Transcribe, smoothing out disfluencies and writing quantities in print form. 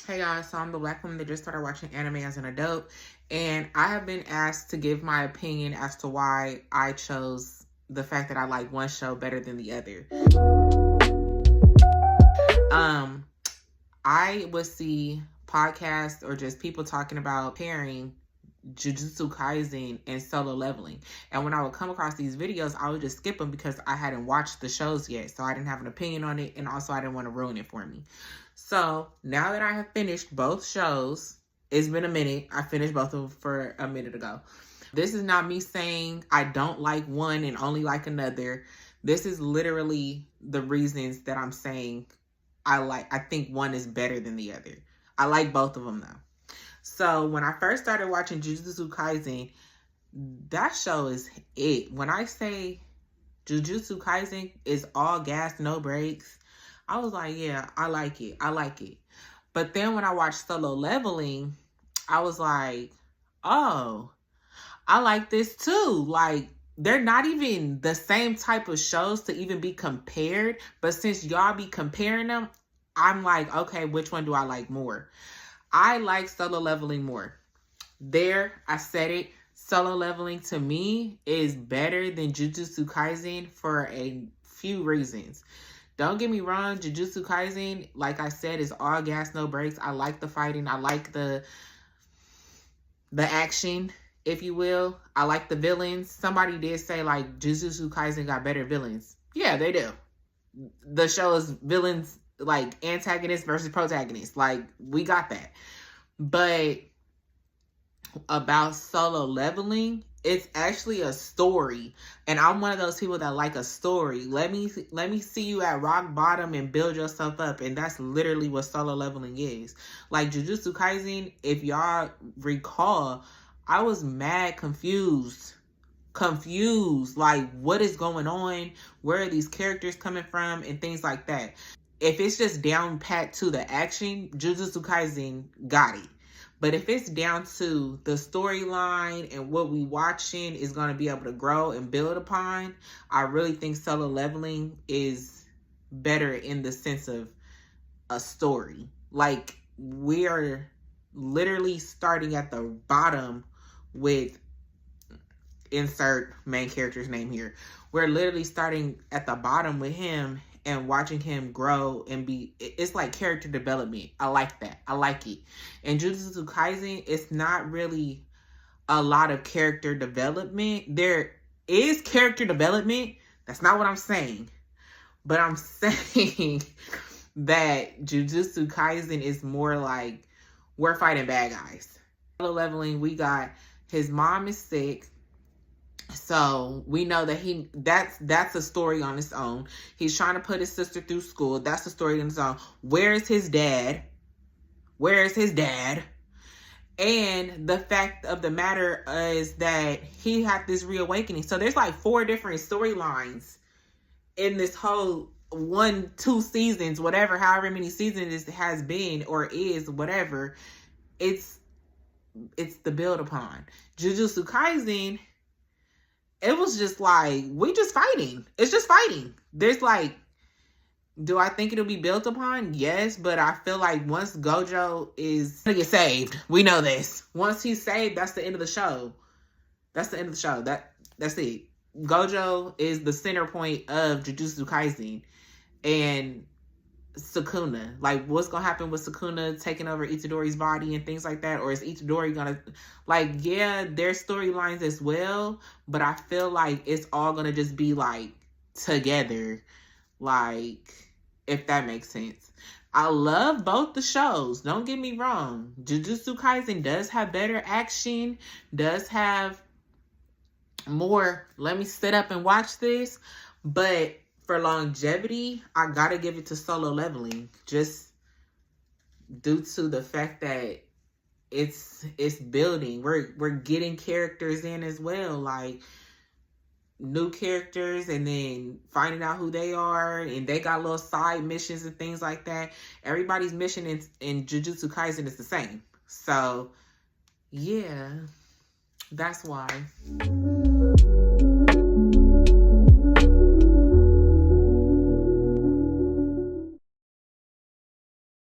Hey guys, so I'm the black woman that just started watching anime as an adult, and I have been asked to give my opinion as to why I chose the fact that I like one show better than the other. I would see podcasts or just people talking about pairing Jujutsu Kaisen and Solo Leveling. And when I would come across these videos, I would just skip them because I hadn't watched the shows yet. So I didn't have an opinion on it. And also I didn't want to ruin it for me. So now that I have finished both shows, it's been a minute. I finished both of them for a minute ago. This is not me saying I don't like one and only like another. This is literally the reasons that I'm saying I think one is better than the other. I like both of them though. So when I first started watching Jujutsu Kaisen, that show is it. When I say Jujutsu Kaisen is all gas, no brakes, I was like, yeah, I like it. I like it. But then when I watched Solo Leveling, I was like, oh, I like this too. Like, they're not even the same type of shows to even be compared. But since y'all be comparing them, I'm like, okay, which one do I like more? I like Solo Leveling more. There, I said it. Solo Leveling to me is better than Jujutsu Kaisen for a few reasons. Don't get me wrong, Jujutsu Kaisen, like I said, is all gas, no brakes. I like the fighting. I like the action, if you will. I like the villains. Somebody did say, like, Jujutsu Kaisen got better villains. Yeah, they do. The show is villains, like, antagonist versus protagonist. Like, we got that. But about Solo Leveling, it's actually a story. And I'm one of those people that like a story. Let me see you at rock bottom and build yourself up. And that's literally what Solo Leveling is. Like Jujutsu Kaisen, if y'all recall, I was mad confused. Like, what is going on? Where are these characters coming from? And things like that. If it's just down pat to the action, Jujutsu Kaisen got it. But if it's down to the storyline and what we watching is going to be able to grow and build upon, I really think Solo Leveling is better in the sense of a story. Like, we are literally starting at the bottom with insert main character's name here. We're literally starting at the bottom with him and watching him grow and it's like character development. I like that. I like it. And Jujutsu Kaisen, it's not really a lot of character development. There is character development. That's not what I'm saying. But I'm saying that Jujutsu Kaisen is more like we're fighting bad guys. Solo Leveling, we got his mom is sick. So we know that that's a story on its own. He's trying to put his sister through school. That's a story on its own. Where is his dad? Where is his dad? And the fact of the matter is that he had this reawakening. So there's like 4 different storylines in this whole 1-2 seasons, whatever, however many seasons it has been or is, whatever. It's the build upon. Jujutsu Kaisen, it was just like, we just fighting. It's just fighting. There's like, do I think it'll be built upon? Yes, but I feel like once Gojo is gonna get saved, we know this. Once he's saved, that's the end of the show. That's the end of the show. That's it. Gojo is the center point of Jujutsu Kaisen. And Sukuna, like, what's gonna happen with Sukuna taking over Itadori's body and things like that? Or is Itadori gonna, like, yeah, there's storylines as well, but I feel like it's all gonna just be like together, like, if that makes sense. I love both the shows, don't get me wrong. Jujutsu Kaisen does have better action, does have more, let me sit up and watch this, but for longevity, I gotta give it to Solo Leveling, just due to the fact that it's building. We're getting characters in as well, like new characters, and then finding out who they are, and they got little side missions and things like that. Everybody's mission in Jujutsu Kaisen is the same. So yeah, that's why.